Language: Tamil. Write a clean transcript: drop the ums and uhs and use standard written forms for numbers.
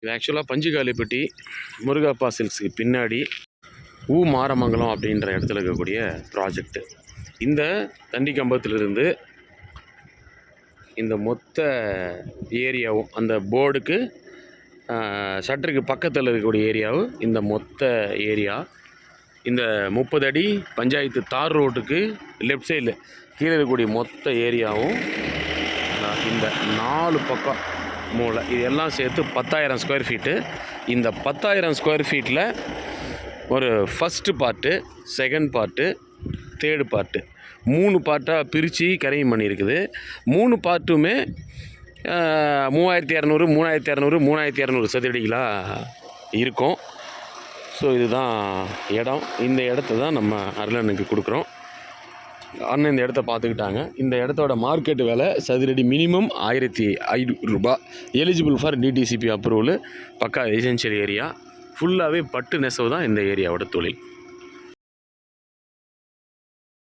இது ஆக்சுவலாக பஞ்சுகாலிப்பட்டி முருகப்பா சில்க்ஸுக்கு பின்னாடி மாரமங்கலம் அப்படின்ற இடத்துல இருக்கக்கூடிய ப்ராஜெக்ட்டு. இந்த தண்டி கம்பத்திலிருந்து இந்த மொத்த ஏரியாவும் அந்த போர்டுக்கு ஷட்டருக்கு பக்கத்தில் இருக்கக்கூடிய ஏரியாவும் இந்த மொத்த ஏரியா. இந்த 30 அடி பஞ்சாயத்து தார் ரோட்டுக்கு லெஃப்ட் சைடில் கீழே இருக்கக்கூடிய மொத்த ஏரியாவும் இந்த 4 பக்கம் மூளை இது எல்லாம் சேர்த்து 10,000 ஸ்கொயர் ஃபீட்டு. இந்த 10,000 ஸ்கொயர் ஃபீட்டில் ஒரு first part, second part, third part 3 பார்ட்டாக பிரித்து கரையும் பண்ணியிருக்குது. 3 பார்ட்டுமே 3200, 3200, 3200 சதுரடிகளாக இருக்கும். ஸோ இதுதான் இடம். இந்த இடத்த தான் நம்ம அருளனுக்கு கொடுக்குறோம். அண்ணன் இந்த இடத்த பார்த்துக்கிட்டாங்க. இந்த இடத்தோட மார்க்கெட் விலை சதுரடி மினிமம் 1500 ரூபா. Eligible for DTCP approval. பக்கா எசென்ஷியல் ஏரியா. ஃபுல்லாகவே பட்டு நெசவு தான் இந்த ஏரியாவோட தொழில்.